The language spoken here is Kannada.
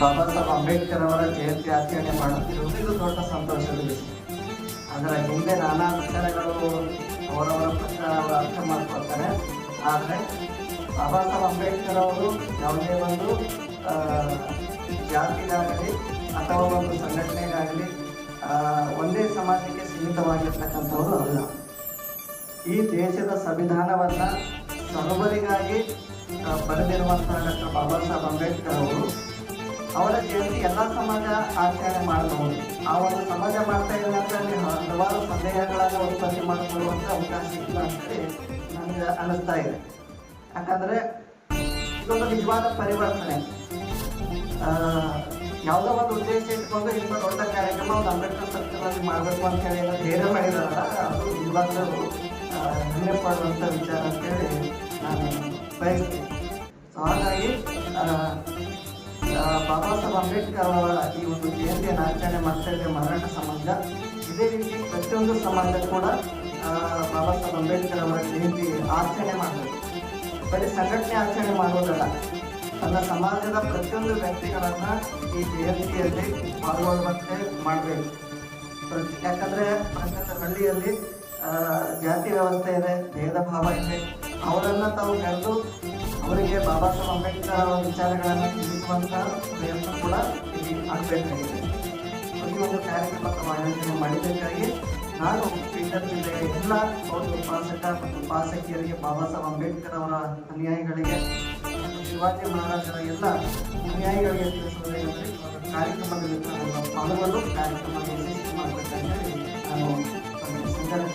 ಬಾಬಾ ಸಾಹೇಬ್ ಅಂಬೇಡ್ಕರ್ ಅವರ ಜಯಂತಿ ಆಚರಣೆ ಮಾಡುತ್ತಿರುವುದು ಇದು ದೊಡ್ಡ ಸಂತೋಷದ ವಿಷಯ. ಅದರ ಹಿಂದೆ ನಾನಾ ವಿಚಾರಗಳು ಅವರವರ ಪ್ರಕಾರ ಅವರು ಅರ್ಥ ಮಾಡ್ಕೊಳ್ತಾರೆ. ಆದರೆ ಬಾಬಾ ಸಾಹೇಬ್ ಅಂಬೇಡ್ಕರ್ ಅವರು ಯಾವುದೇ ಒಂದು ಜಾತಿಗಾಗಲಿ ಅಥವಾ ಒಂದು ಸಂಘಟನೆಗಾಗಲಿ ಒಂದೇ ಸಮಾಜಕ್ಕೆ ಸೀಮಿತವಾಗಿರ್ತಕ್ಕಂಥವರು ಅಲ್ಲ. ಈ ದೇಶದ ಸಂವಿಧಾನವನ್ನು ಸರ್ವರಿಗಾಗಿ ಬರೆದಿರುವಂತಹ ಡಾಕ್ಟರ್ ಬಾಬಾ ಸಾಹೇಬ್ ಅಂಬೇಡ್ಕರ್ ಅವರು ಅವರ ಜಯಂತಿ ಎಲ್ಲ ಸಮಾಜ ಆಚರಣೆ ಮಾಡಬಹುದು. ಆ ಒಂದು ಸಮಾಜ ಮಾಡ್ತಾ ಇಲ್ಲ ಅಂತೇಳಿ ಹಲವಾರು ಸಂದೇಹಗಳನ್ನು ಉತ್ಪತ್ತಿ ಮಾಡಿಕೊಳ್ಳುವಂಥ ಅವಕಾಶ ಇಲ್ಲ ಅಂತೇಳಿ ನನಗೆ ಅನ್ನಿಸ್ತಾ ಇದೆ. ಯಾಕಂದರೆ ಇದೊಂದು ನಿಜವಾದ ಪರಿವರ್ತನೆ. ಯಾವುದೋ ಒಂದು ಉದ್ದೇಶ ಇಟ್ಕೊಂಡು ಇಂಥ ದೊಡ್ಡ ಕಾರ್ಯಕ್ರಮ ಒಂದು ಅಂಬೇಡ್ಕರ್ ಸರ್ಕಲ್ನಲ್ಲಿ ಮಾಡಬೇಕು ಅಂತ ಹೇಳಿ ಏನೋ ಧೈರ್ಯ ಮಾಡಿದಾರಲ್ಲ, ಅದು ನಿಜವಾಗ್ಲೂ ಹೆಮ್ಮೆ ಪಡುವಂಥ ವಿಚಾರ ಅಂತೇಳಿ ನಾನು ಬಯಸ್ತೀನಿ. ಸೊ ಹಾಗಾಗಿ ಬಾಬಾ ಸಾಹೇಬ್ ಅಂಬೇಡ್ಕರ್ ಅವರ ಈ ಒಂದು ಜಯಂತಿಯನ್ನು ಆಚರಣೆ ಮಾಡ್ತಾ ಇದೆ ಮರಾಠ ಸಮಾಜ. ಇದೇ ರೀತಿ ಪ್ರತಿಯೊಂದು ಸಮಾಜ ಕೂಡ ಬಾಬಾ ಸಾಹೇಬ್ ಅಂಬೇಡ್ಕರ್ ಅವರ ಜಯಂತಿ ಆಚರಣೆ ಮಾಡಬೇಕು. ಬರೀ ಸಂಘಟನೆ ಆಚರಣೆ ಮಾಡುವುದಲ್ಲ, ತನ್ನ ಸಮಾಜದ ಪ್ರತಿಯೊಂದು ವ್ಯಕ್ತಿಗಳನ್ನು ಈ ಜಯಂತಿಯಲ್ಲಿ ಪಾಲ್ಗೊಳ್ಳುವಂತೆ ಮಾಡಬೇಕು. ಯಾಕಂದರೆ ಪ್ರತಿಯೊಂದು ಹಳ್ಳಿಯಲ್ಲಿ ಜಾತಿ ವ್ಯವಸ್ಥೆ ಇದೆ, ಭೇದ ಭಾವ ಇದೆ. ಅವರನ್ನು ತಾವು ಕರೆದು ಅವರಿಗೆ ಬಾಬಾ ಸಾಹೇಬ್ ಅಂಬೇಡ್ಕರ್ ಅವರ ವಿಚಾರಗಳನ್ನು ತಿಳಿಸುವಂಥ ಪ್ರಯತ್ನ ಕೂಡ ಇಲ್ಲಿ ಆಗಬೇಕಾಗಿದೆ. ಈ ಒಂದು ಕಾರ್ಯಕ್ರಮ ಆಯೋಜನೆ ಮಾಡಿದ್ದಕ್ಕಾಗಿ ನಾನು ಬೀದರ್ ಜಿಲ್ಲೆಯ ಎಲ್ಲ ಬೌದ್ಧ ಉಪಾಸಕ ಮತ್ತು ಉಪಾಸಕಿಯರಿಗೆ, ಬಾಬಾ ಸಾಹೇಬ್ ಅಂಬೇಡ್ಕರ್ ಅವರ ಅನುಯಾಯಿಗಳಿಗೆ, ಶಿವಾಜಿ ಮಹಾರಾಜರ ಎಲ್ಲ ಅನುಯಾಯಿಗಳಿಗೆ ತಿಳಿಸುವುದೇನೆಂದರೆ ಕಾರ್ಯಕ್ರಮದಲ್ಲಿ ಪಾಲ್ಗೊಂಡು ಕಾರ್ಯಕ್ರಮ ಯಶಸ್ವಿ ಮಾಡಬೇಕಂತ ನಾನು ಸಂಘಟನೆ